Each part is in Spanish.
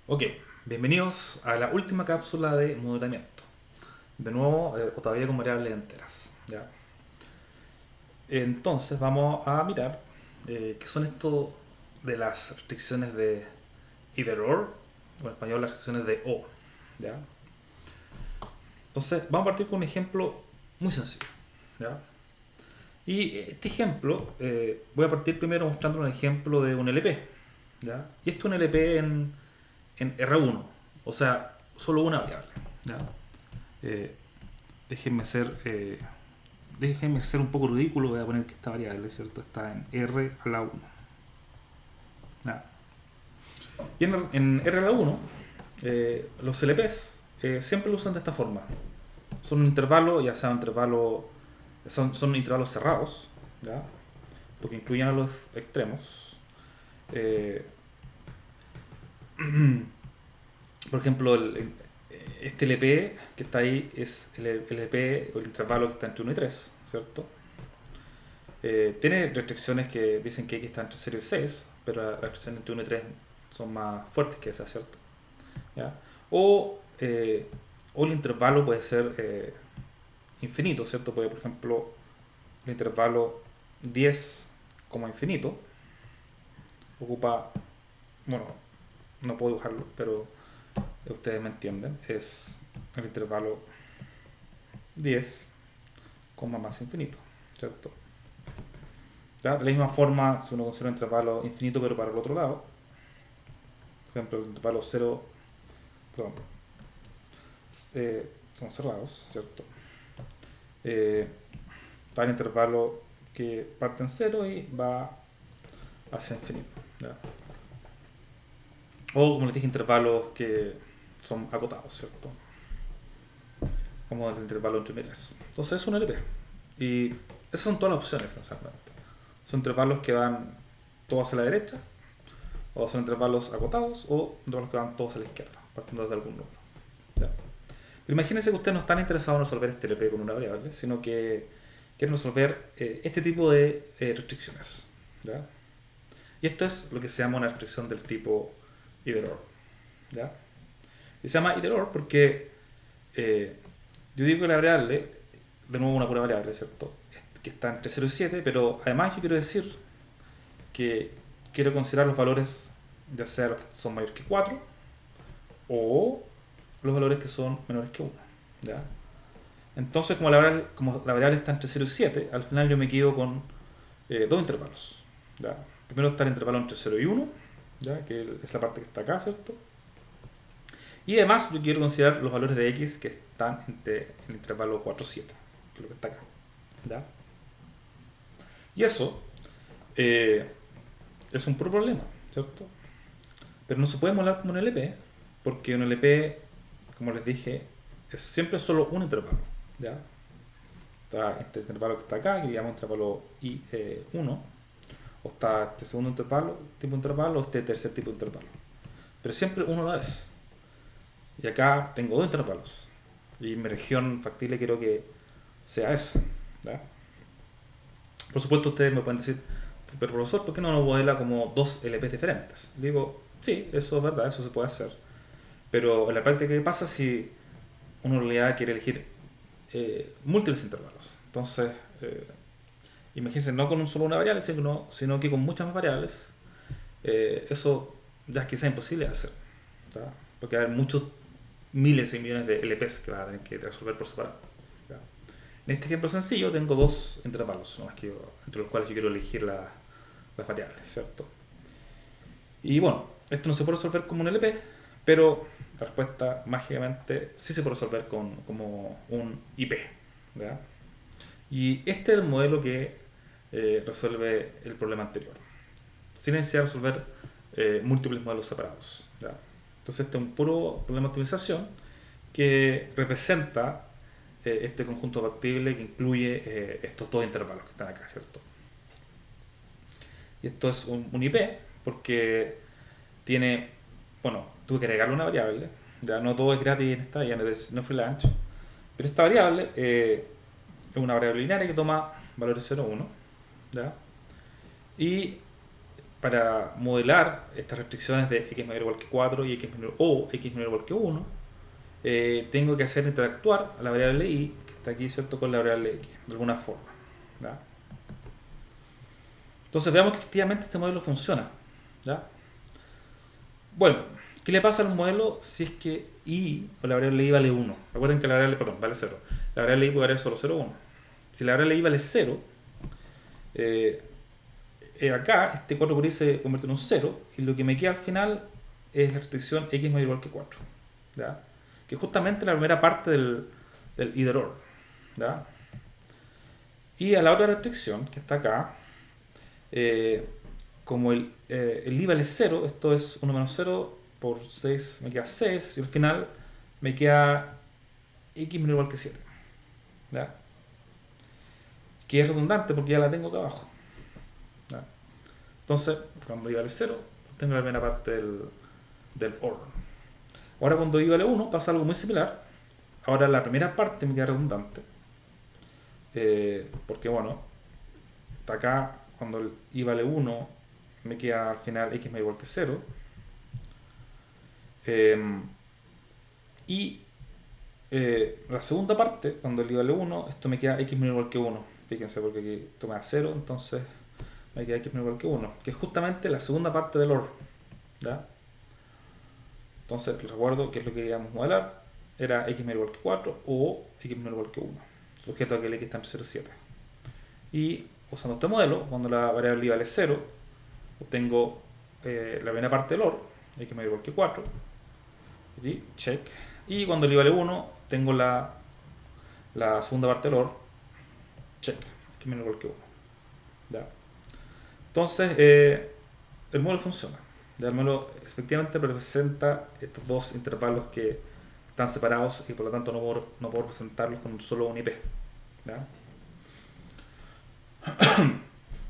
Ok, bienvenidos a la última cápsula de modelamiento. De nuevo, o todavía con variables enteras. ¿Ya? Entonces vamos a mirar qué son esto de las restricciones de either or, o en español las restricciones de o. ¿Ya? Entonces vamos a partir con un ejemplo muy sencillo. ¿Ya? Y este ejemplo, voy a partir primero mostrando un ejemplo de un LP. ¿Ya? Y esto es un LP en R1, o sea, solo una variable. ¿Ya? Eh, déjenme ser déjenme ser un poco ridículo, voy a poner que esta variable, ¿cierto? Está en R a la 1. Y en R a la 1, los LPs siempre lo usan de esta forma. Son un intervalo, ya sea un intervalo, son intervalos cerrados, ¿ya? Porque incluyen a los extremos. Eh, por ejemplo, este LP que está ahí es el LP o el intervalo que está entre 1 y 3, ¿cierto? Tiene restricciones que dicen que X está entre 0 y 6, pero las restricciones entre 1 y 3 son más fuertes que esas, ¿cierto? ¿Ya? O, eh, o el intervalo puede ser infinito, ¿cierto? Puede, por ejemplo, el intervalo 10 como infinito ocupa, bueno, no puedo dibujarlo, pero ustedes me entienden, es el intervalo 10 más infinito, ¿cierto? ¿Ya? De la misma forma, si uno considera un intervalo infinito pero para el otro lado, por ejemplo, el intervalo 0, perdón, son cerrados, ¿cierto? Eh, va el intervalo que parte en 0 y va hacia infinito. ¿Ya? O, como les dije, intervalos que son acotados, ¿cierto? Como el intervalo entre 1 y 3. Entonces es un LP. Y esas son todas las opciones, esencialmente. Son intervalos que van todos hacia la derecha, o son intervalos acotados, o intervalos que van todos a la izquierda, partiendo de algún número. ¿Ya? Pero imagínense que ustedes no están interesados en resolver este LP con una variable, sino que quieren resolver este tipo de restricciones. ¿Ya? Y esto es lo que se llama una restricción del tipo either or. ¿Ya? Y se llama either or porque eh, yo digo que la variable, de nuevo una pura variable, ¿cierto? Que está entre 0 y 7, pero además yo quiero decir que quiero considerar los valores, ya sea los que son mayores que 4 o los valores que son menores que 1. ¿Ya? Entonces, como la variable está entre 0 y 7, al final yo me quedo con dos intervalos. ¿Ya? Primero está el intervalo entre 0 y 1, ¿ya? Que es la parte que está acá, ¿cierto? Y además yo quiero considerar los valores de x que están entre el intervalo 4 y 7, que es lo que está acá. ¿Ya? Y eso eh, es un puro problema, ¿cierto? Pero no se puede modelar como un LP, porque un LP, como les dije, es siempre solo un intervalo. ¿Ya? Está este intervalo que está acá, que llamamos intervalo I1, o está este segundo intervalo, tipo de intervalo, o este tercer tipo de intervalo. Pero siempre uno a la vez. Y acá tengo dos intervalos. Y mi región factible quiero que sea esa. ¿Ya? Por supuesto, ustedes me pueden decir, pero profesor, ¿por qué no lo modela como dos LPs diferentes? Le digo, sí, eso es verdad, eso se puede hacer. Pero en la práctica, ¿qué pasa si uno en realidad quiere elegir múltiples intervalos? Entonces, imagínense, no con solo una variable, sino que con muchas más variables. Eso ya es quizás imposible de hacer. ¿Ya? Porque hay muchos miles y millones de LPs que vas a tener que resolver por separado. ¿Ya? En este ejemplo sencillo tengo dos intervalos entre los cuales yo quiero elegir las variables, ¿cierto? Y bueno, esto no se puede resolver como un LP, pero la respuesta mágicamente sí se puede resolver como un IP. ¿Ya? Y este es el modelo que resuelve el problema anterior, sin necesidad de resolver múltiples modelos separados. ¿Ya? Entonces este es un puro problema de optimización que representa este conjunto factible que incluye estos dos intervalos que están acá, ¿cierto? Y esto es un IP porque tiene, bueno, tuve que agregarle una variable, ya no todo es gratis en esta, ya no es freelance, pero esta variable es una variable lineal que toma valores 0, 1, ¿ya? Y para modelar estas restricciones de x mayor o igual que 4 y x menor, o x menor o igual que 1, tengo que hacer interactuar a la variable y, que está aquí, ¿cierto?, con la variable x, de alguna forma. ¿Ya? Entonces veamos que efectivamente este modelo funciona. ¿Ya? Bueno, ¿qué le pasa al modelo si es que y o la variable y vale 1? Recuerden que la variable, perdón, vale 0. La variable y puede valer solo 0 o 1. Si la variable y vale 0, acá este 4 por i se convierte en un 0 y lo que me queda al final es la restricción x mayor o igual que 4. ¿Ya? Que es justamente la primera parte del either or. ¿Ya? Y a la otra restricción que está acá, como el i vale 0, esto es 1 menos 0 por 6, me queda 6, y al final me queda x menor o igual que 7. ¿Ya? Que es redundante porque ya la tengo acá abajo. ¿Ya? Entonces, cuando i vale 0, tengo la primera parte del OR. Ahora cuando i vale 1 pasa algo muy similar. Ahora la primera parte me queda redundante. Porque bueno, está acá cuando el i vale 1 me queda al final x mayor o igual que 0. Y la segunda parte, cuando el i vale 1, esto me queda x menor o igual que 1. Fíjense, porque aquí esto me da 0, entonces me queda x menor o igual que 1, que es justamente la segunda parte del OR. ¿Ya? Entonces, recuerdo que es lo que queríamos modelar. Era x menor o igual que 4 o x menor o igual que 1, sujeto a que el x está entre 0 y 7. Y usando este modelo, cuando la variable i vale 0, obtengo la primera parte del OR, x menor o igual que 4, y check. Y cuando el i vale 1, tengo la segunda parte del OR, check, x menor o igual que 1. ¿Ya? Entonces, el modelo funciona. ¿Ya? El modelo efectivamente representa estos dos intervalos que están separados y por lo tanto no puedo representarlos con solo un IP. ¿Ya?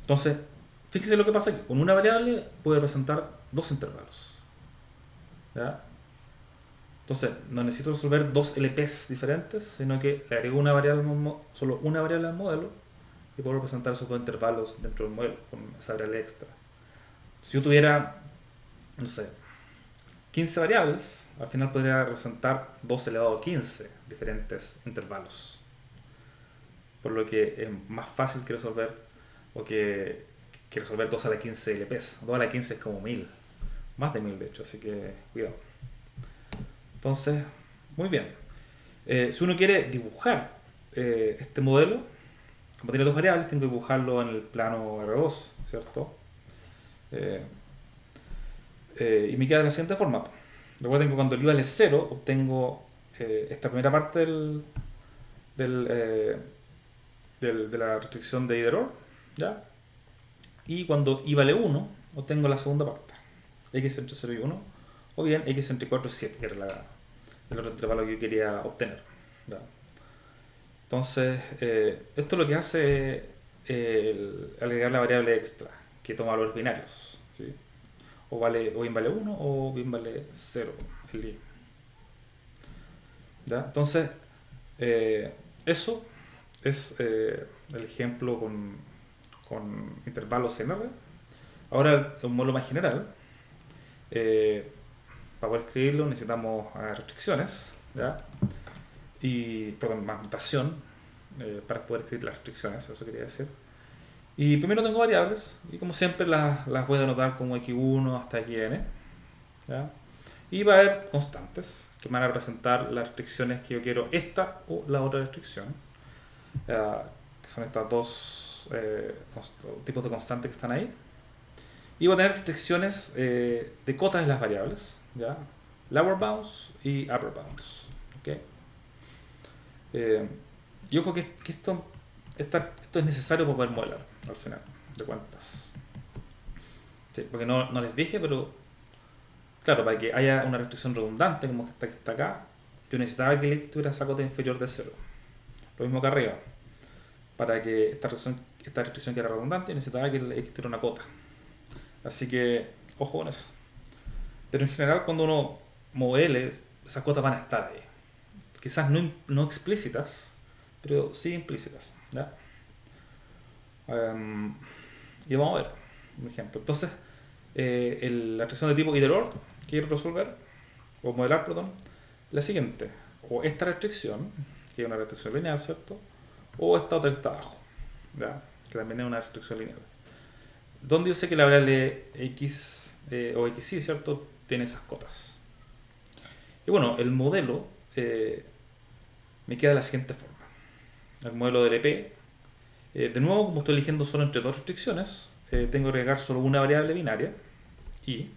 Entonces, fíjese lo que pasa aquí. Con una variable puede representar dos intervalos. ¿Ya? Entonces, no necesito resolver dos LPs diferentes, sino que le agrego solo una variable al modelo y puedo representar esos dos intervalos dentro del modelo con esa variable extra. Si yo tuviera, no sé, 15 variables, al final podría representar 2 elevado a 15 diferentes intervalos. Por lo que es más fácil que resolver que resolver 2 a la 15 LPs. 2 a la 15 es como 1000, más de 1000 de hecho, así que cuidado. Entonces, muy bien. Si uno quiere dibujar este modelo, como tiene dos variables, tengo que dibujarlo en el plano R2, ¿cierto? Y me queda de la siguiente forma. Recuerden que cuando el i vale 0, obtengo esta primera parte de la restricción de either or, ¿ya? Y cuando i vale 1, obtengo la segunda parte, x entre 0 y 1, o bien x entre 4 y 7, que era el otro intervalo que yo quería obtener. ¿Ya? Entonces, esto lo que hace agregar la variable extra, que toma valores binarios, ¿sí? O bien vale 1 o bien vale 0 el i. ¿Ya? Entonces, eso es el ejemplo con intervalos en R. Ahora, un modelo más general. Para poder escribirlo necesitamos restricciones, ¿ya? Perdón, más notación para poder escribir las restricciones, eso quería decir. Y primero tengo variables y como siempre las voy a denotar como x1 hasta xn, ¿ya? Y va a haber constantes que van a representar las restricciones que yo quiero, esta o la otra restricción, que son estas dos tipos de constantes que están ahí. Y voy a tener restricciones de cotas de las variables, ¿ya? Lower bounds y upper bounds. ¿Okay? Y ojo que esto es necesario para poder modelar al final de cuentas. Sí, porque no les dije, pero claro, para que haya una restricción redundante como esta que está acá, yo necesitaba que el x tuviera esa cota inferior de 0. Lo mismo que arriba. Para que esta restricción quedara redundante, necesitaba que el x tuviera una cota. Así que, ojo con eso. Pero en general, cuando uno modele, esas cotas van a estar ahí. Quizás no explícitas, pero sí implícitas. ¿Ya? Y vamos a ver un ejemplo. Entonces, la restricción de tipo either or que quiero resolver, o modelar, perdón, la siguiente. O esta restricción, que es una restricción lineal, ¿cierto? O esta otra que está abajo, ¿ya? Que también es una restricción lineal. Donde yo sé que la variable x o xy, ¿cierto? Tiene esas cotas. Y bueno, el modelo me queda de la siguiente forma. El modelo del EP, de nuevo, como estoy eligiendo solo entre dos restricciones, tengo que agregar solo una variable binaria, y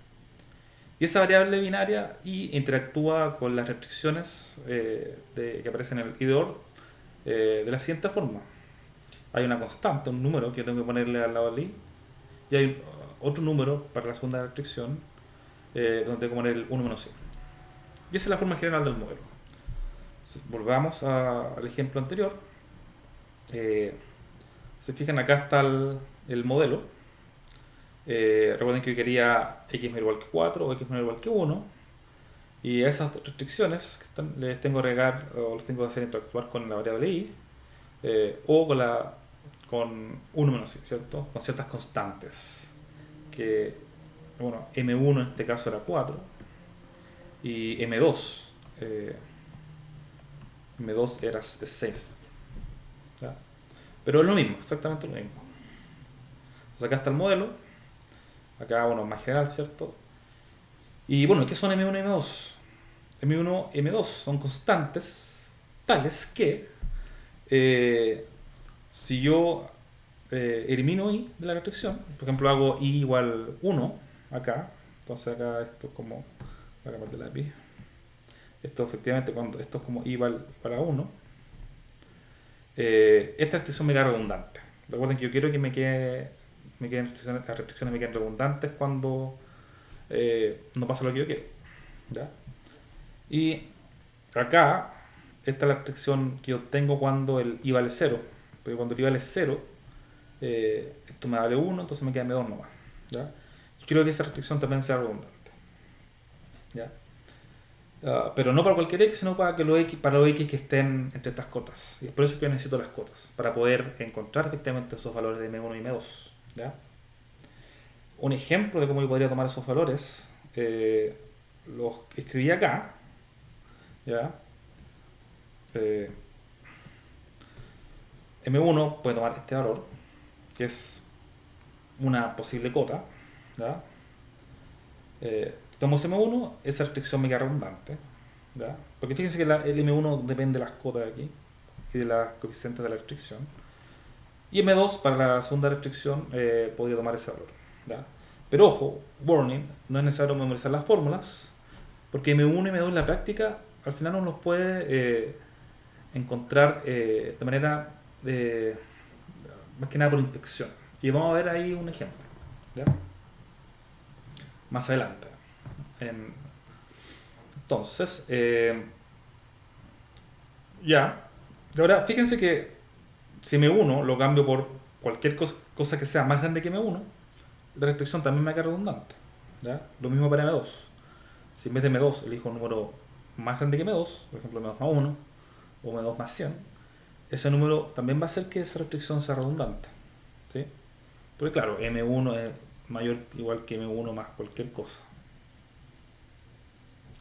esa variable binaria y interactúa con las restricciones que aparecen en el IDOR de la siguiente forma. Hay una constante, un número que yo tengo que ponerle al lado del i, y hay otro número para la segunda restricción donde tengo que poner el 1 menos 100. Y esa es la forma general del modelo. Si volvamos al ejemplo anterior. Se fijan, acá está el modelo. Recuerden que yo quería x menor igual que 4 o x menor igual que 1. Y a esas restricciones les tengo que agregar o los tengo que hacer interactuar con la variable i o con 1 menos i, ¿cierto? Con ciertas constantes. Que, bueno, m1 en este caso era 4 y m2 era 6. ¿Ya? Pero es lo mismo, exactamente lo mismo. Entonces acá está el modelo. Acá, bueno, más general, ¿cierto? Y bueno, ¿qué son M1 y M2? M1 y M2 son constantes tales que si yo elimino i de la restricción, por ejemplo hago i igual 1 acá, entonces acá esto es como, voy a cambiar de lápiz, esto efectivamente cuando esto es como i igual a 1, esta restricción me queda redundante. Recuerden que yo quiero que las restricciones me queden redundantes cuando no pasa lo que yo quiero, ¿ya? Y acá, esta es la restricción que yo tengo cuando el i vale 0. Porque cuando el i vale 0, esto me vale 1, entonces me queda m2 nomás, ¿ya? Yo quiero que esa restricción también sea redundante, ¿ya? Pero no para cualquier x, sino para los x que estén entre estas cotas. Y es por eso que yo necesito las cotas, para poder encontrar efectivamente esos valores de m1 y m2, ¿ya? Un ejemplo de cómo yo podría tomar esos valores, los escribí acá, ¿ya? M1 puede tomar este valor, que es una posible cota, ¿ya? Tomo M1, esa restricción me queda redundante, ¿ya? Porque fíjense que el M1 depende de las cotas de aquí y de las coeficientes de la restricción. Y M2 para la segunda restricción podría tomar ese valor, ¿ya? Pero ojo, warning, no es necesario memorizar las fórmulas, porque M1 y M2 en la práctica al final uno los puede encontrar de manera más que nada por inspección. Y vamos a ver ahí un ejemplo, ¿ya? Más adelante. Entonces, ya. Ahora, fíjense que si M1 lo cambio por cualquier cosa que sea más grande que M1, la restricción también me queda redundante, ¿ya? Lo mismo para M2. Si en vez de M2 elijo un número más grande que M2, por ejemplo M2 más 1 o M2 más 100, ese número también va a hacer que esa restricción sea redundante, ¿sí? Porque claro, M1 es mayor o igual que M1 más cualquier cosa.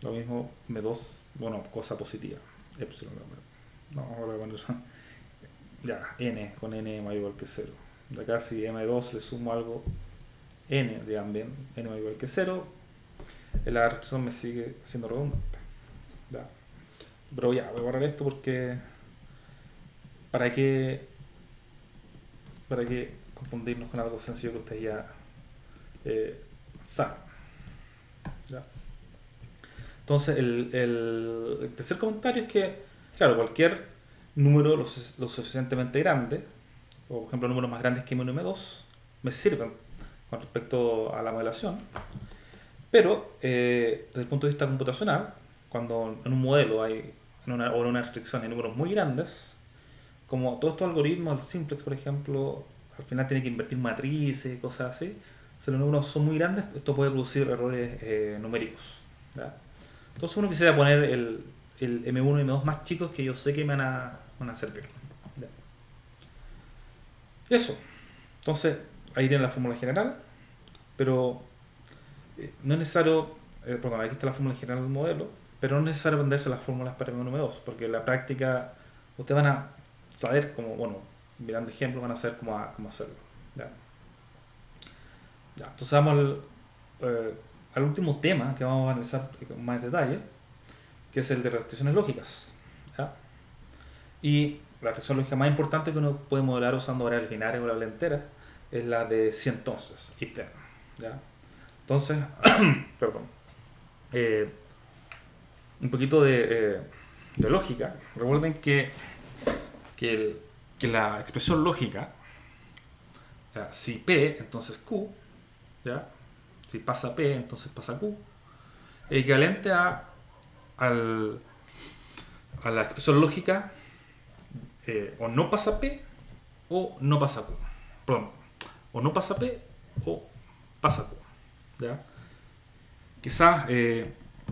Lo mismo M2, bueno, cosa positiva, epsilon. No, ahora voy a poner ya, n, con n mayor o igual que 0. De acá si M2 le sumo algo, n, digan bien, n mayor o igual que 0, la restricción me sigue siendo redundante. Ya. Pero ya, voy a borrar esto porque ¿para qué confundirnos con algo sencillo que ustedes ya saben? ¿Ya? Entonces, el tercer comentario es que, claro, cualquier número lo suficientemente grande, o por ejemplo números más grandes que m1 y m2, me sirven con respecto a la modelación, pero desde el punto de vista computacional, cuando en un modelo o en una restricción hay números muy grandes, como todos estos algoritmos, el simplex por ejemplo, al final tiene que invertir matrices y cosas así. Si los números son muy grandes, esto puede producir errores numéricos, ¿ya? Entonces uno quisiera poner el M1 y M2 más chicos que yo sé que me van a servir, ¿ya? Eso. Entonces ahí tienen la fórmula general, pero No es necesario, perdón, aquí está la fórmula general del modelo, pero no es necesario aprenderse las fórmulas para M1 M2, porque en la práctica ustedes van a saber cómo, bueno, mirando ejemplos van a saber cómo hacerlo. ¿Ya? Ya, entonces vamos al último tema que vamos a analizar con más detalle, que es el de restricciones lógicas. ¿Ya? Y la restricción lógica más importante que uno puede modelar usando variables binarias o variables enteras es la de si entonces, if then. ¿Ya? Entonces, perdón, eh, un poquito de lógica. Recuerden que, que la expresión lógica, ¿ya? Si P, entonces Q, ¿ya? Si pasa P, entonces pasa Q, es equivalente al, a la expresión lógica o no pasa P o no pasa Q. Perdón, o no pasa P o pasa Q. ¿Ya? Quizás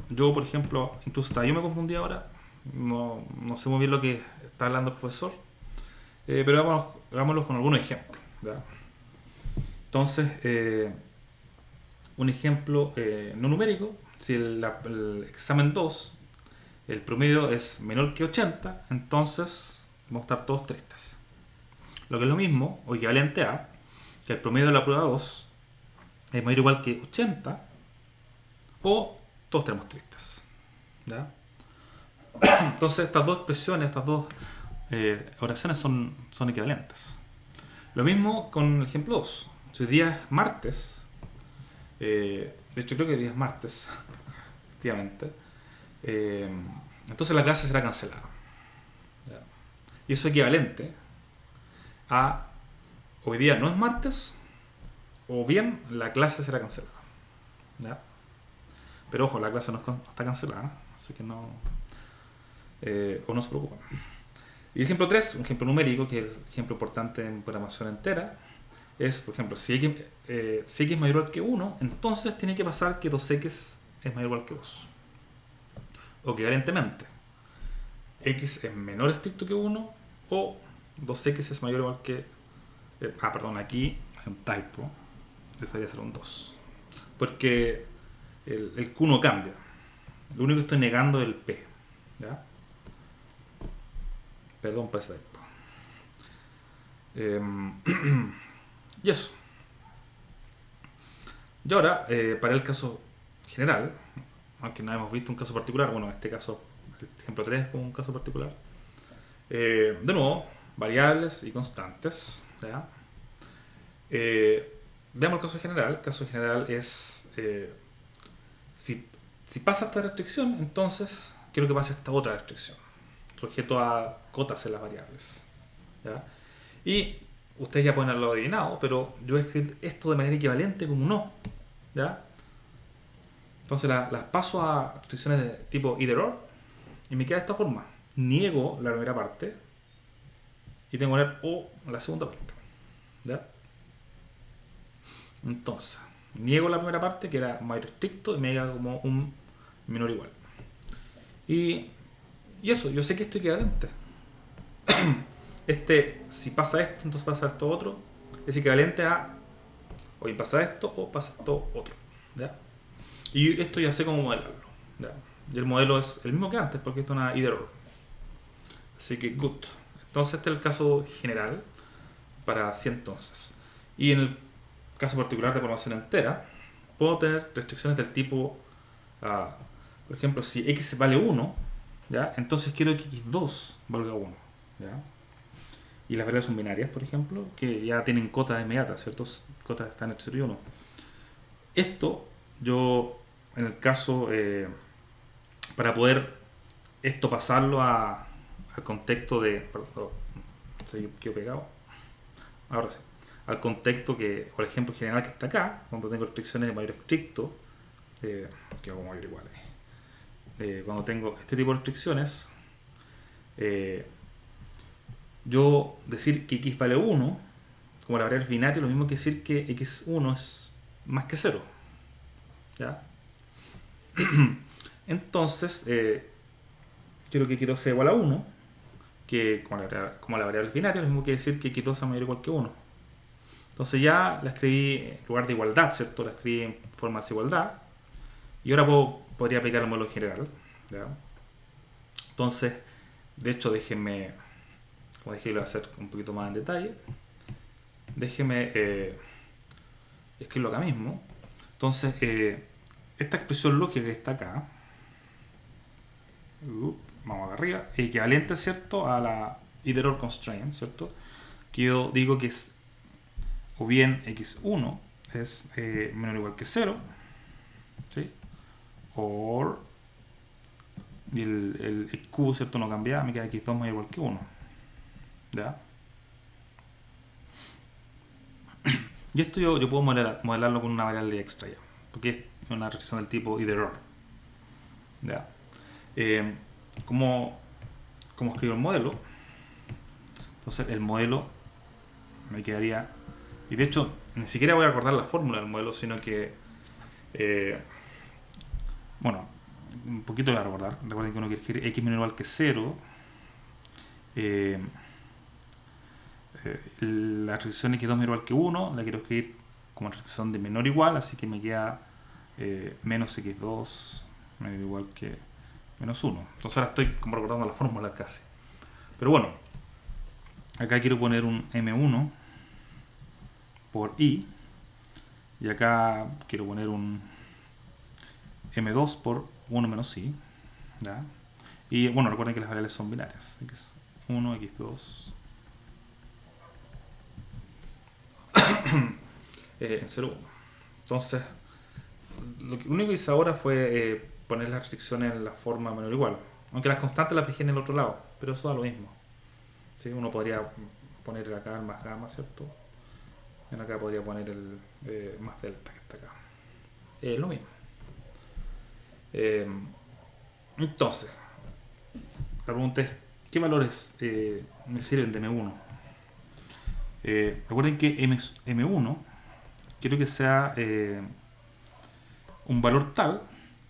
yo, por ejemplo, incluso hasta yo me confundí ahora, no sé muy bien lo que está hablando el profesor, pero hagámoslo con algunos ejemplos. ¿Ya? Entonces, un ejemplo no numérico, si el examen 2, el promedio es menor que 80, entonces vamos a estar todos tristes. Lo que es lo mismo, o equivalente a, que el promedio de la prueba 2 es mayor o igual que 80, o todos tenemos tristes. ¿Ya? Entonces estas dos expresiones, estas dos oraciones son equivalentes. Lo mismo con el ejemplo 2. Si hoy día es martes, de hecho creo que hoy día es martes, efectivamente, entonces la clase será cancelada. ¿Ya? Y eso es equivalente a hoy día no es martes, o bien la clase será cancelada. ¿Ya? Pero ojo, la clase no está cancelada, así que no, o no se preocupen. Y el ejemplo 3, un ejemplo numérico, que es el ejemplo importante en programación entera, es, por ejemplo, si x es mayor que 1, entonces tiene que pasar que 2x es mayor que 2. O equivalentemente, x es menor estricto que 1 o 2x es mayor o igual que... perdón, aquí hay un typo, debería ser un 2. Porque el q no cambia. Lo único que estoy negando es el p. ¿Ya? Perdón por ese typo. Y eso. Y ahora, para el caso general, aunque no hemos visto un caso particular, bueno, en este caso, el ejemplo 3 es como un caso particular. De nuevo, variables y constantes. ¿Ya? Veamos el caso general. El caso general es, si pasa esta restricción, entonces quiero que pase esta otra restricción, sujeto a cotas en las variables. ¿Ya? Y ustedes ya pueden haberlo adivinado, pero yo voy a escribir esto de manera equivalente como un no. ¿Ya? Entonces las paso a restricciones de tipo either or y me queda de esta forma. Niego la primera parte y tengo que poner o la segunda parte. ¿Ya? Entonces, niego la primera parte que era mayor estricto y me llega como un menor igual. Y eso, yo sé que esto es equivalente. Si pasa esto, entonces pasa esto otro. Es equivalente a o pasa esto o pasa esto otro. ¿Ya? Y esto ya sé cómo modelarlo. ¿Ya? Y el modelo es el mismo que antes porque esto es una either or. Así que good. Entonces este es el caso general para si entonces. Y en el caso particular de programación entera, puedo tener restricciones del tipo, por ejemplo, si x vale 1, ¿ya? Entonces quiero que x2 valga 1. ¿Ya? Y las variables son binarias, por ejemplo, que ya tienen cotas inmediatas, ¿cierto? Cotas están entre 0 y 1. Esto, yo, en el caso, para poder esto pasarlo al contexto de... Perdón, se quedó pegado. Ahora sí. Al contexto que, por ejemplo, general que está acá, cuando tengo restricciones de mayor estricto, que hago mayor igual. Cuando tengo este tipo de restricciones, yo decir que x vale 1, como la variable binaria, lo mismo que decir que x1 es más que 0. ¿Ya? Entonces, quiero que x2 sea igual a 1, que como la variable binaria, lo mismo que decir que x2 es mayor o igual que 1. Entonces ya la escribí en lugar de igualdad, ¿cierto? La escribí en forma de desigualdad. Y ahora podría aplicar el modelo general. ¿Ya? Entonces, de hecho, déjenme, como dije, lo voy a hacer un poquito más en detalle. Déjenme escribirlo acá mismo. Entonces, esta expresión lógica que está acá, vamos acá arriba, es equivalente, ¿cierto?, a la iteror constraint, ¿cierto? Que yo digo que es o bien x1 es menor o igual que 0, ¿sí? O el q, ¿cierto?, no cambia, me queda x2 más igual que 1. ¿Ya? Y esto yo puedo modelarlo con una variable extra ya, porque es una restricción del tipo iteror. ¿Ya? ¿Cómo escribo el modelo? Entonces el modelo me quedaría, y de hecho ni siquiera voy a recordar la fórmula del modelo, sino que bueno, un poquito voy a recordar. Recuerden que uno quiere escribir x menor o igual que 0. La restricción x2 menor o igual que 1 la quiero escribir como restricción de menor o igual, así que me queda menos x2 menor o igual que menos 1. Entonces ahora estoy como recordando la fórmula casi. Pero bueno, acá quiero poner un m1 por i, y acá quiero poner un m2 por 1 menos i. ¿Ya? Y bueno, recuerden que las variables son binarias, x1, x2 en 0, 1. Entonces, lo único que hice ahora fue poner las restricciones en la forma menor o igual. Aunque las constantes las dejé en el otro lado, pero eso da lo mismo. ¿Sí? Uno podría poner acá el más gamma, ¿cierto? Y acá podría poner el más delta que está acá. Lo mismo. Entonces, la pregunta es, ¿qué valores me sirven de M1? Recuerden que M1 quiero que sea un valor tal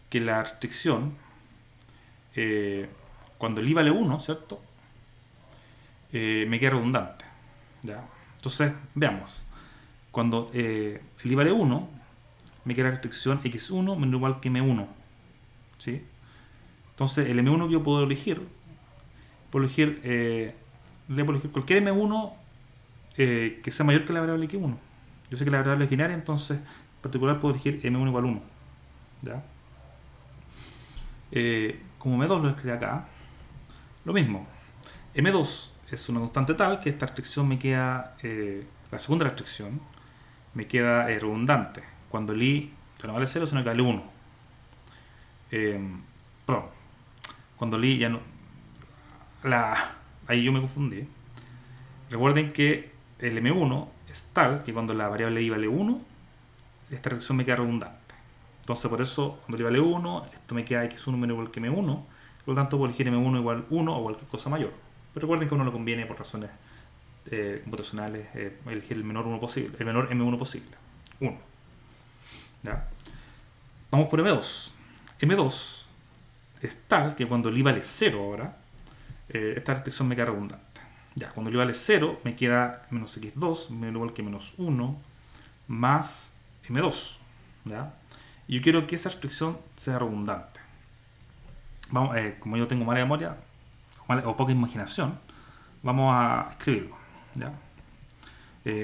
que la restricción, cuando el i vale 1, ¿cierto?, me quede redundante. ¿Ya? Entonces, veamos. Cuando el i vale 1, me queda la restricción x1 menor o igual que m1. ¿Sí? Entonces, el m1 que yo puedo elegir cualquier m1 que sea mayor que la variable x1. Yo sé que la variable es binaria, entonces en particular puedo elegir m1 igual 1. ¿Ya? Como m2 lo escribí acá, lo mismo. m2 es una constante tal que esta restricción me queda, la segunda restricción, me queda redundante. Cuando el i ya no vale 0, sino que vale 1. Perdón. Cuando el i ya no... ahí yo me confundí. Recuerden que el m1 es tal que cuando la variable i vale 1, esta restricción me queda redundante. Entonces por eso cuando i vale 1, esto me queda x1 menor o igual que m1. Por lo tanto puedo elegir m1 igual 1 o cualquier cosa mayor. Pero recuerden que a uno le conviene por razones computacionales elegir el menor 1 posible, el menor m1 posible. 1. ¿Ya? Vamos por m2. m2 es tal que cuando el i vale 0 ahora, esta restricción me queda redundante. Ya, cuando el i vale 0 me queda menos x2 menor o igual que menos 1 más m2. ¿Ya? Y yo quiero que esa restricción sea redundante. Vamos, como yo tengo mala memoria o poca imaginación, vamos a escribirlo. ¿Ya?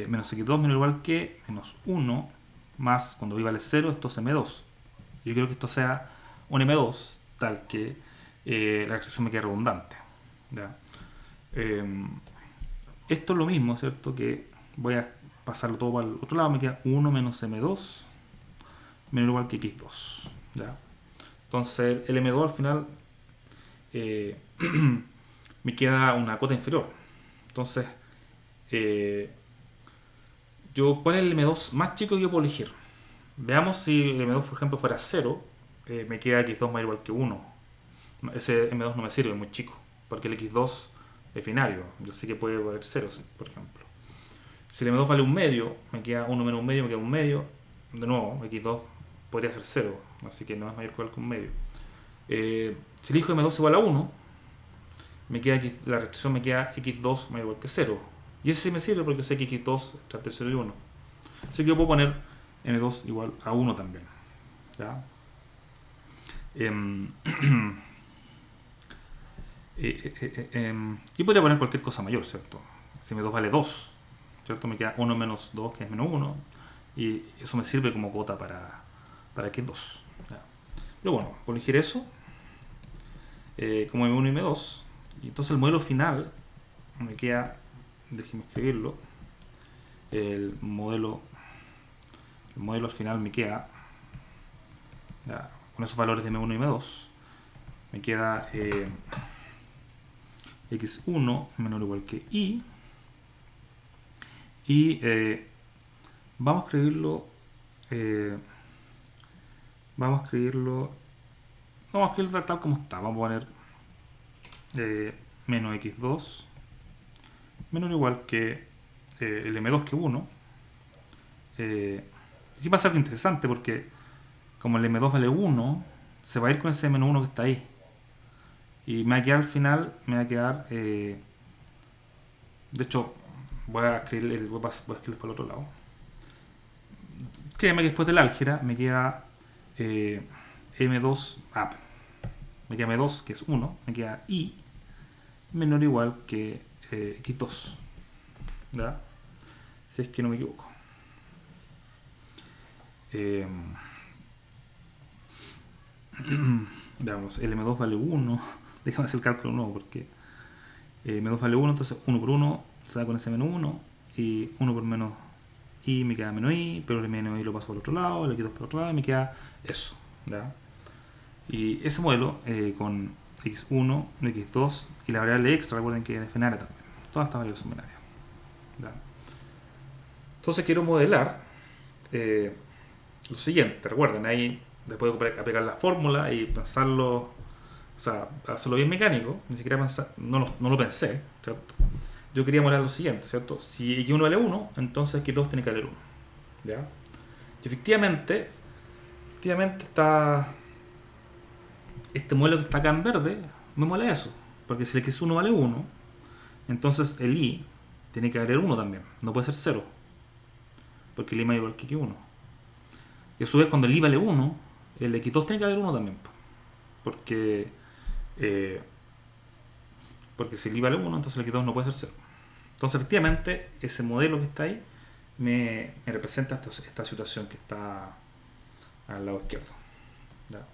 Menos x2 menor o igual que menos 1 más, cuando i vale 0, esto es m2. Yo quiero que esto sea un m2 tal que la restricción me quede redundante. ¿Ya? Esto es lo mismo, ¿cierto? Que voy a pasarlo todo para el otro lado, me queda 1 menos m2 menor o igual que x2. ¿Ya? Entonces el m2 al final me queda una cota inferior. Entonces, ¿cuál es el m2 más chico que yo puedo elegir? Veamos si el m2, por ejemplo, fuera 0, me queda x2 más igual que 1. Ese m2 no me sirve, es muy chico, porque el x2 es binario. Yo sé que puede valer 0, por ejemplo. Si el m2 vale un medio, me queda 1 menos un medio, me queda un medio. De nuevo, x2 podría ser 0, así que no es mayor que igual que un medio. Si elijo m2 igual a 1, la restricción me queda x2 mayor igual que 0. Y ese sí me sirve porque sé que x2 está entre 0 y 1. Así que yo puedo poner m2 igual a 1 también. ¿Ya? Y podría poner cualquier cosa mayor, ¿cierto? Si m2 vale 2, ¿cierto? Me queda 1 menos 2, que es menos 1. Y eso me sirve como cuota para x2. ¿Ya? Pero bueno, por elegir eso, como m1 y m2, y entonces el modelo final me queda, déjeme escribirlo, el modelo al final me queda, ya, con esos valores de m1 y m2, me queda x1 menor o igual que y, y vamos a escribirlo, tal como está. Vamos a poner menos x2 menor o igual que el m2 que 1. Aquí pasa algo interesante porque como el m2 vale 1, se va a ir con ese m1 que está ahí. Y me va a quedar al final, de hecho, voy a escribir para el otro lado. Créeme que después del álgebra me queda m2, me queda m2 que es 1, me queda y menor o igual que x2. ¿Ya? Si es que no me equivoco. Veamos, el m2 vale 1. Déjame hacer el cálculo nuevo porque m2 vale 1, entonces 1 por 1 se da con ese menos 1 y 1 por menos y me queda menos y, pero el menos y lo paso por el otro lado, el x2 por el otro lado y me queda eso. ¿Ya? Y ese modelo con x1, x2 y la variable extra, recuerden que es binaria también. Todas estas variables son binarias. ¿Ya? Entonces quiero modelar lo siguiente, recuerden, ahí después de aplicar la fórmula y pensarlo, o sea, hacerlo bien mecánico, ni siquiera pensar, no lo pensé, ¿cierto? Yo quería modelar lo siguiente, ¿cierto? Si x1 vale 1, entonces x2 tiene que valer 1. ¿Ya? Y efectivamente está este modelo que está acá en verde, me mola eso, porque si el x1 vale 1, entonces el y tiene que valer 1 también, no puede ser 0, porque el y es igual que x1. Y a su vez cuando el y vale 1, el x2 tiene que valer 1 también, porque si el y vale 1, entonces el x2 no puede ser 0. Entonces efectivamente ese modelo que está ahí me representa esta situación que está al lado izquierdo. ¿Ya?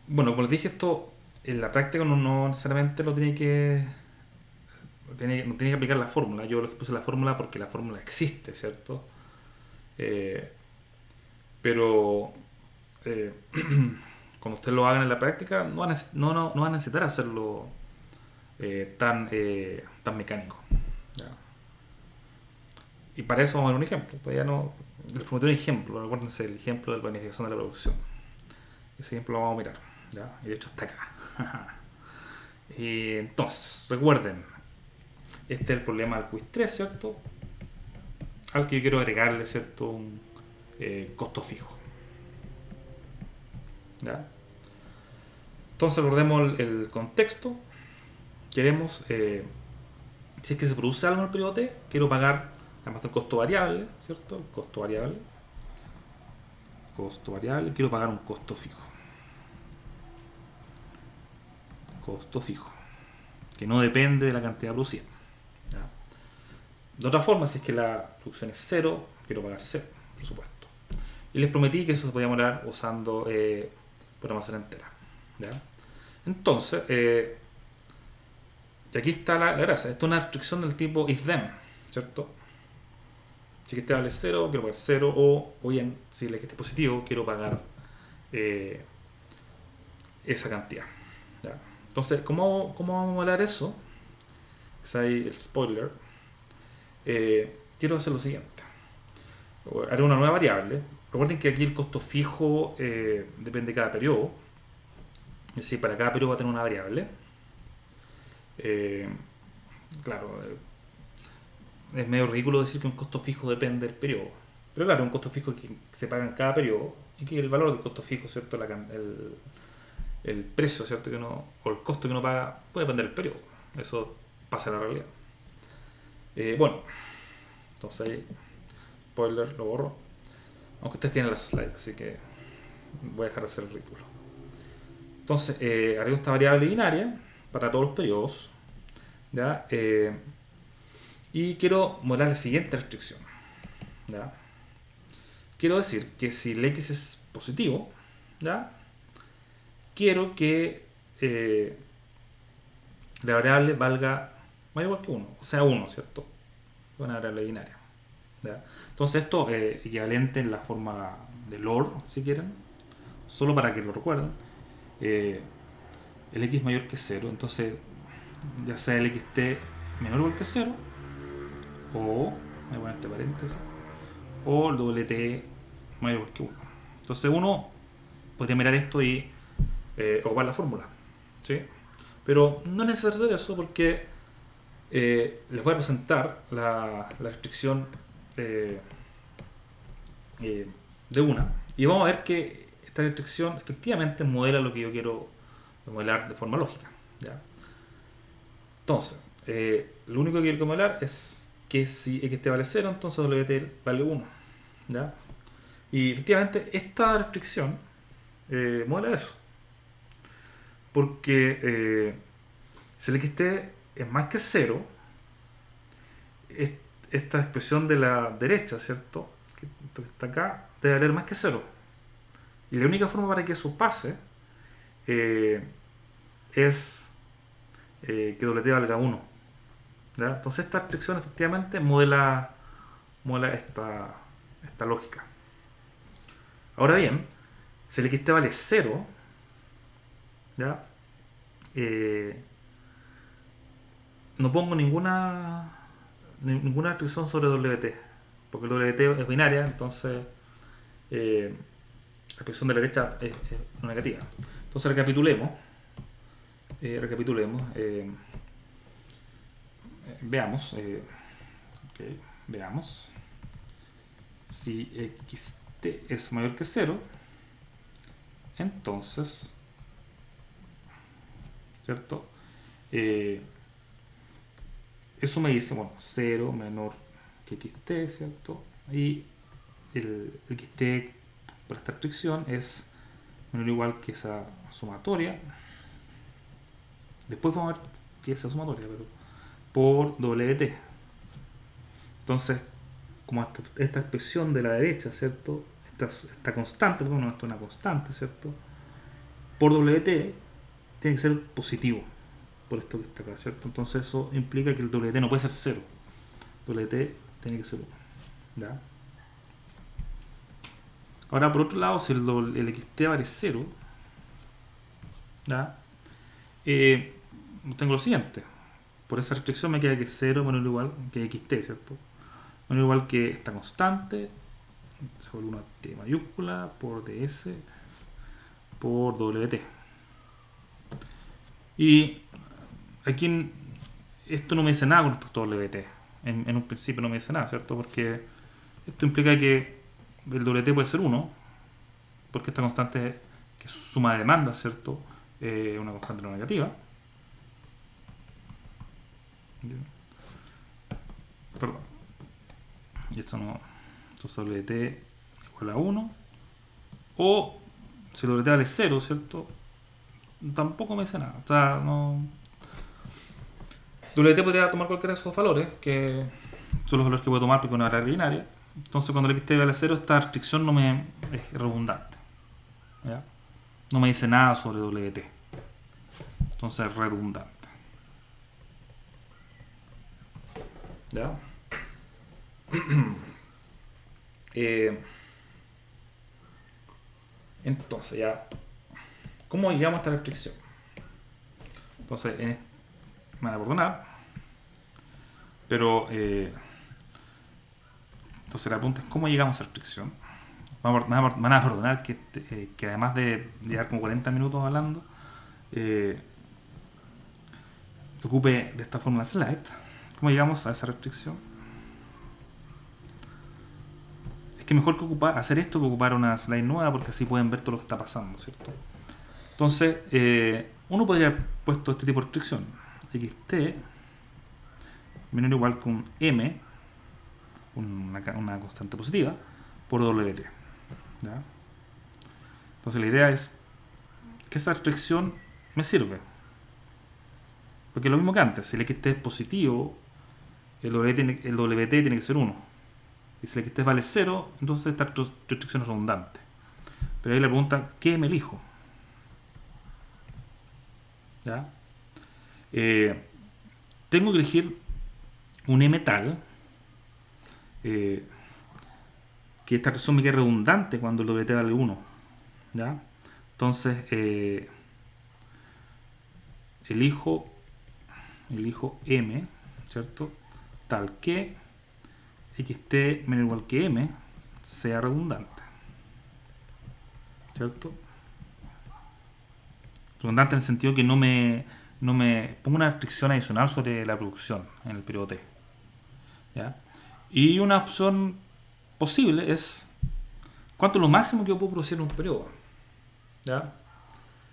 Bueno, como les dije, esto en la práctica no necesariamente no tiene que aplicar la fórmula. Yo les puse la fórmula porque la fórmula existe, ¿cierto? Pero cuando ustedes lo hagan en la práctica no van a necesitar hacerlo tan mecánico. ¿Ya? Y para eso vamos a ver un ejemplo. Todavía no les prometí un ejemplo. Acuérdense el ejemplo de la planificación de la producción. Ese ejemplo lo vamos a mirar. ¿Ya? Y de hecho está acá. Y entonces, recuerden, este es el problema del quiz 3, ¿cierto? Al que yo quiero agregarle, ¿cierto? Un costo fijo. ¿Ya? Entonces recordemos el contexto. Queremos, si es que se produce algo en el periodo T, quiero pagar además del costo variable, ¿cierto? El costo variable, quiero pagar un costo fijo. Costo fijo, que no depende de la cantidad producida. ¿Ya? De otra forma, si es que la producción es 0, quiero pagar 0, por supuesto. Y les prometí que eso se podía modelar usando programación entera. ¿Ya? Entonces, y aquí está la gracia. Esto es una restricción del tipo if-then, ¿cierto? Si que este vale 0, quiero pagar 0, o bien, si el que esté positivo, quiero pagar esa cantidad. ¿Ya? Entonces, ¿cómo vamos a modelar eso? Es ahí el spoiler. Quiero hacer lo siguiente. Haré una nueva variable. Recuerden que aquí el costo fijo depende de cada periodo. Es decir, para cada periodo va a tener una variable. Claro, es medio ridículo decir que un costo fijo depende del periodo. Pero claro, un costo fijo que se paga en cada periodo y que el valor del costo fijo, ¿cierto? El precio, ¿cierto? O el costo que uno paga puede depender del periodo. Eso pasa en la realidad. Bueno, entonces ahí, spoiler, lo borro. Aunque ustedes tienen las slides, así que voy a dejar de hacer el ridículo. Entonces, arriba esta variable binaria para todos los periodos. ¿Ya? Y quiero modelar la siguiente restricción. ¿Ya? Quiero decir que si el x es positivo, ¿ya? Quiero que la variable valga mayor o igual que 1, o sea 1, ¿cierto? Una variable binaria. ¿Ya? Entonces esto es equivalente en la forma de LOR, si quieren, solo para que lo recuerden. El x mayor que 0, entonces ya sea el xt menor o igual que 0, o, voy a poner entre paréntesis, o el wt mayor o igual que 1. Entonces uno podría mirar esto y ocupar la fórmula, ¿sí? Pero no es necesario hacer eso porque les voy a presentar la restricción de una, y vamos a ver que esta restricción efectivamente modela lo que yo quiero modelar de forma lógica, ¿ya? Entonces, lo único que quiero modelar es que si xt vale 0, entonces wt vale 1, ¿ya? Y efectivamente esta restricción modela eso, porque si el xt es más que 0, esta expresión de la derecha, ¿cierto?, que está acá, debe valer más que 0. Y la única forma para que eso pase es que wt valga 1. ¿Ya? Entonces esta restricción efectivamente modela esta lógica. Ahora bien, si el xt vale 0, ¿ya? No pongo ninguna restricción sobre wt, porque el wt es binaria, entonces la expresión de la derecha es no negativa. Entonces recapitulemos. Veamos. Veamos. Si xt es mayor que 0, entonces, ¿cierto? Eso me dice, bueno, 0 menor que xt, ¿cierto? Y el xt por esta restricción es menor o igual que esa sumatoria. Después vamos a ver qué es esa sumatoria, pero por wt. Entonces, como esta expresión de la derecha, ¿cierto? Esta constante, bueno, esto es una constante, ¿cierto? Por wt tiene que ser positivo, por esto que está acá, ¿cierto? Entonces eso implica que el wt no puede ser 0. Wt tiene que ser 1, ¿ya? Ahora, por otro lado, si el xt vale 0, ¿ya? Tengo lo siguiente. Por esa restricción me queda que 0 menor o igual que xt, ¿cierto? Menor o igual que esta constante sobre una t mayúscula por ds por wt. Y aquí esto no me dice nada con respecto a wt. En un principio no me dice nada, ¿cierto? Porque esto implica que el wt puede ser 1, porque esta constante que es suma de demandas, ¿cierto? Una constante no negativa. Perdón. Y esto no. Entonces wt igual a 1. O si wt vale 0, ¿cierto? Tampoco me dice nada. O sea, no. wt podría tomar cualquiera de esos valores, que son los valores que puedo tomar porque es una variable binaria. Entonces cuando el xt vale 0, esta restricción no me es redundante, ¿ya? No me dice nada sobre wt. Entonces es redundante, ¿ya? Entonces ya, ¿cómo llegamos a esta restricción? Entonces, me van a perdonar, pero entonces la pregunta es ¿cómo llegamos a esa restricción? Van a perdonar que además de llevar como 40 minutos hablando, ocupe de esta forma la slide. ¿Cómo llegamos a esa restricción? Es que mejor que hacer esto que ocupar una slide nueva, porque así pueden ver todo lo que está pasando, ¿cierto? Entonces, uno podría haber puesto este tipo de restricción. Xt menor o igual que un m, una constante positiva, por wt. ¿Ya? Entonces la idea es que esta restricción me sirve. Porque es lo mismo que antes, si el xt es positivo, el wt tiene que ser 1. Y si el xt vale 0, entonces esta restricción es redundante. Pero ahí la pregunta, ¿qué me elijo? ¿Ya? Tengo que elegir un m tal que esta restricción me quede redundante cuando el wt vale 1. ¿Ya? Entonces elijo m, ¿cierto? Tal que xt menor o igual que m sea redundante, ¿cierto? Redundante en el sentido que no me pongo una restricción adicional sobre la producción en el periodo t. ¿Ya? Y una opción posible es cuánto es lo máximo que yo puedo producir en un periodo. ¿Ya?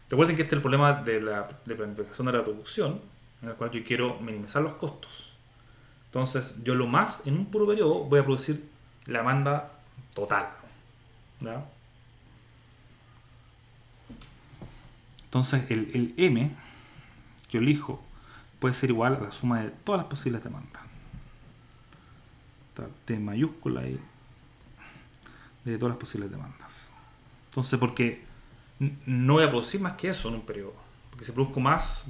Recuerden que este es el problema de planificación de la producción, en el cual yo quiero minimizar los costos. Entonces, yo lo más en un puro periodo voy a producir la demanda total. ¿Ya? Entonces, el m que yo elijo puede ser igual a la suma de todas las posibles demandas. Está T mayúscula y de todas las posibles demandas. Entonces, porque no voy a producir más que eso en un periodo. Porque si produzco más,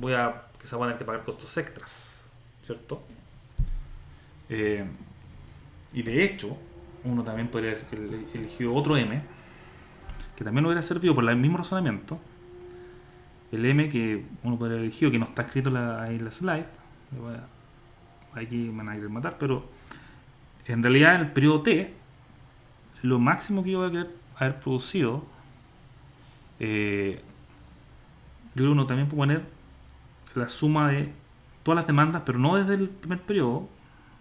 quizás voy a tener que pagar costos extras, ¿cierto? Y de hecho, uno también podría elegir otro m, que también hubiera servido por el mismo razonamiento. El m que uno podría haber elegido, que no está escrito ahí en la slide, aquí me van a querer matar, pero en realidad en el periodo t, lo máximo que yo voy a querer haber producido, yo creo que uno también puede poner la suma de todas las demandas, pero no desde el primer periodo,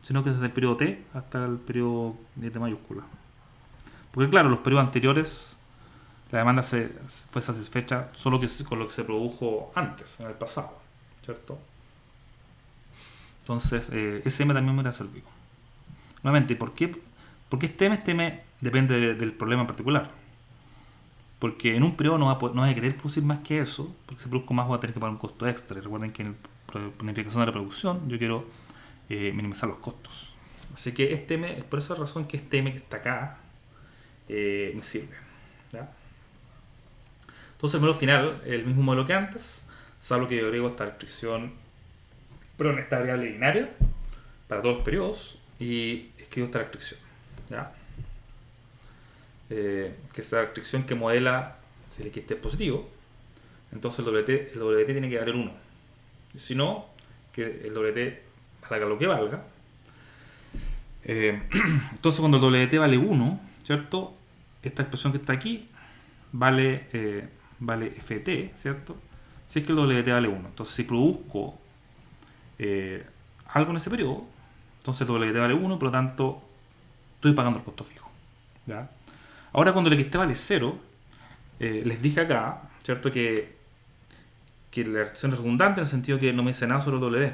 sino que desde el periodo t hasta el periodo de t mayúscula. Porque claro, los periodos anteriores la demanda fue satisfecha solo con lo que se produjo antes, en el pasado, ¿cierto? Entonces, ese m también me hubiera servido. Nuevamente, ¿por qué este m? Este m depende del problema en particular. Porque en un periodo no voy a querer producir más que eso, porque si produzco más voy a tener que pagar un costo extra. Y recuerden que en la planificación de la producción yo quiero minimizar los costos. Así que este m, es por esa razón que este m que está acá me sirve. ¿Ya? Entonces el modelo final es el mismo modelo que antes, salvo que yo agrego esta restricción, perdón, esta variable binaria para todos los periodos y escribo esta restricción. ¿Ya? Que es esta restricción que modela si el xt es positivo, entonces el wt tiene que valer 1. Si no, que el wt valga lo que valga. Entonces cuando el wt vale 1, ¿cierto? Esta expresión que está aquí vale ft, ¿cierto? Si es que el wt vale 1. Entonces si produzco algo en ese periodo, entonces el wt vale 1, por lo tanto estoy pagando el costo fijo. ¿Ya? Ahora cuando el xt vale 0, les dije acá, ¿cierto? Que la restricción es redundante en el sentido que no me dice nada sobre el w.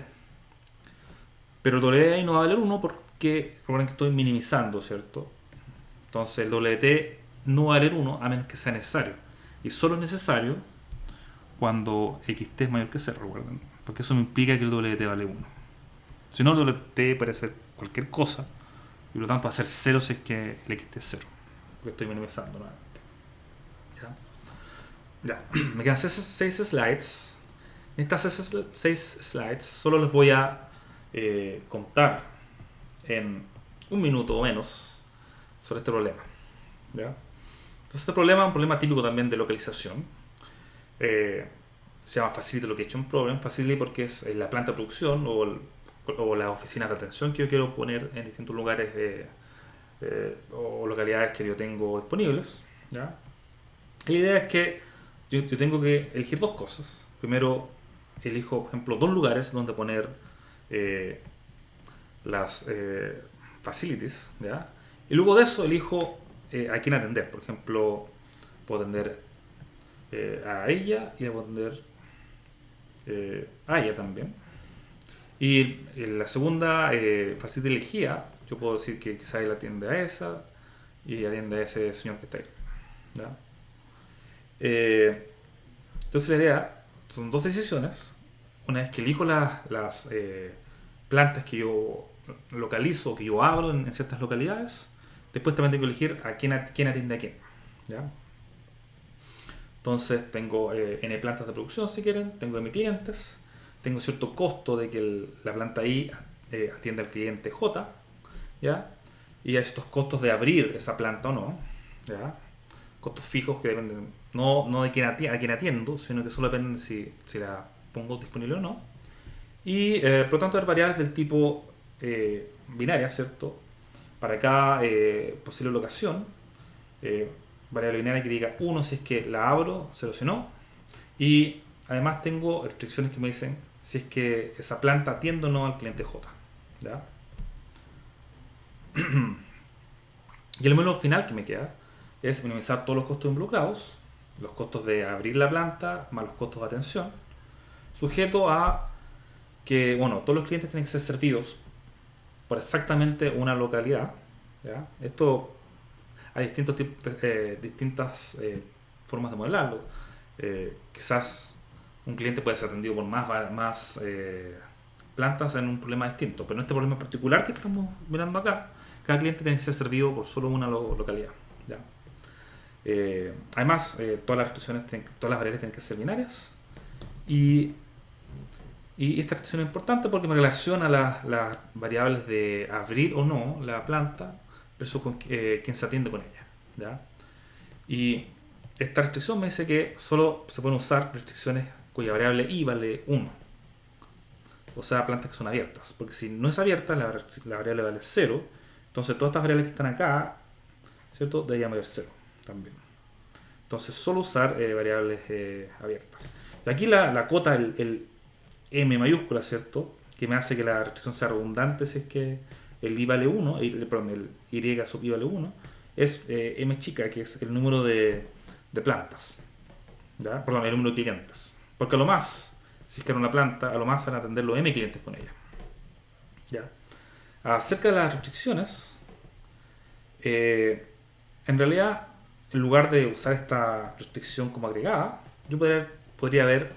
Pero el w ahí no va a valer 1 porque recuerden que estoy minimizando, ¿cierto? Entonces el wt no va a valer 1 a menos que sea necesario. Y solo es necesario cuando xt es mayor que 0, recuerden. Porque eso me implica que el wt vale 1. Si no, el wt puede ser cualquier cosa. Y por lo tanto va a ser 0 si es que el xt es 0. Porque estoy minimizando nuevamente. ¿Ya? Me quedan 6 slides. En estas 6 slides solo les voy a contar en un minuto o menos sobre este problema. ¿Ya? Entonces este problema es un problema típico también de localización. Se llama Facility Location Problem. Facility porque es la planta de producción o las oficinas de atención que yo quiero poner en distintos lugares o localidades que yo tengo disponibles. ¿Ya? Y la idea es que yo tengo que elegir dos cosas. Primero elijo, por ejemplo, dos lugares donde poner las facilities, ¿ya? Y luego de eso elijo a quién atender. Por ejemplo, puedo atender a ella y puedo atender a ella también. Y en la segunda facilidad de elegía, yo puedo decir que quizás él atiende a esa y atiende a ese señor que está ahí. ¿Ya? Entonces la idea son dos decisiones. Una vez que elijo las plantas que yo localizo, que yo abro en ciertas localidades, después también tengo que elegir a quién atiende a quién. ¿Ya? Entonces tengo N plantas de producción si quieren, tengo M clientes, tengo cierto costo de que la planta I atienda al cliente J, ¿ya? Y hay estos costos de abrir esa planta o no, ¿ya? Costos fijos que dependen no de a quién atiendo, sino que solo dependen si la pongo disponible o no. Y por lo tanto hay variables del tipo binaria, ¿cierto? Para cada posible locación, eh, variable binaria que diga 1 si es que la abro, 0 si no. Y además tengo restricciones que me dicen si es que esa planta atiende o no al cliente J. ¿Ya? Y el modelo final que me queda es minimizar todos los costos involucrados, los costos de abrir la planta más los costos de atención, sujeto a que, bueno, todos los clientes tienen que ser servidos por exactamente una localidad. ¿Ya? Esto hay distintas formas de modelarlo. Quizás un cliente puede ser atendido por más plantas en un problema distinto, pero en este problema particular que estamos mirando acá, cada cliente tiene que ser servido por solo una localidad. ¿Ya? Además, todas las variables tienen que ser binarias y esta restricción es importante porque me relaciona las variables de abrir o no la planta versus quién se atiende con ella. ¿Ya? Y esta restricción me dice que solo se pueden usar restricciones cuya variable I vale 1. O sea, plantas que son abiertas. Porque si no es abierta, la variable vale 0. Entonces todas estas variables que están acá, ¿cierto? Deberían valer 0 también. Entonces solo usar variables abiertas. Y aquí la cota, el M mayúscula, ¿cierto? Que me hace que la restricción sea redundante si es que el I vale 1, el Y sub I vale 1, es M chica, que es el número de plantas. ¿Ya? Perdón, el número de clientes. Porque a lo más, si es que era una planta, a lo más van a atender los M clientes con ella. ¿Ya? Acerca de las restricciones, en realidad, en lugar de usar esta restricción como agregada, yo podría haber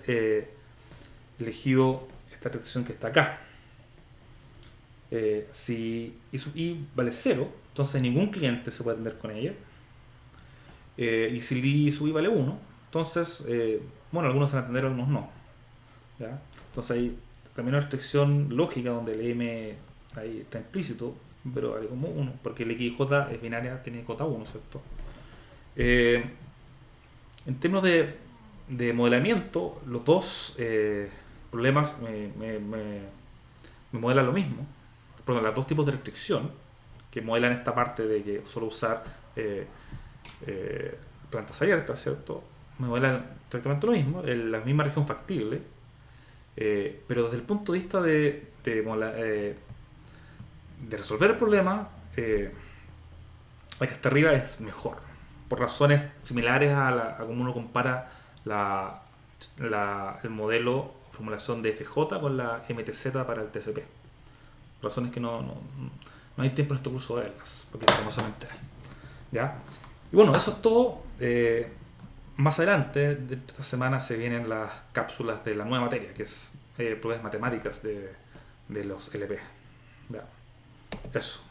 elegido esta restricción que está acá. Si I sub I vale 0, entonces ningún cliente se puede atender con ella. Y si I sub I vale 1, entonces, bueno, algunos se van a atender, algunos no. ¿Ya? Entonces hay también una restricción lógica donde el M ahí está implícito, pero vale como 1, porque el XJ es binaria, tiene cota 1, ¿cierto? En términos de modelamiento, los dos problemas me modelan lo mismo. Perdón, los dos tipos de restricción que modelan esta parte de que solo usar plantas abiertas, ¿cierto? Me modelan exactamente lo mismo, en la misma región factible, pero desde el punto de vista de resolver el problema, la que está arriba es mejor, por razones similares a como uno compara el modelo formulación de FJ con la MTZ para el TCP. Razones que no hay tiempo en este curso de verlas, porque no se me entera. ¿Ya? Y bueno, eso es todo. Más adelante, de esta semana, se vienen las cápsulas de la nueva materia, que es pruebas matemáticas de los LP. ¿Ya? Eso.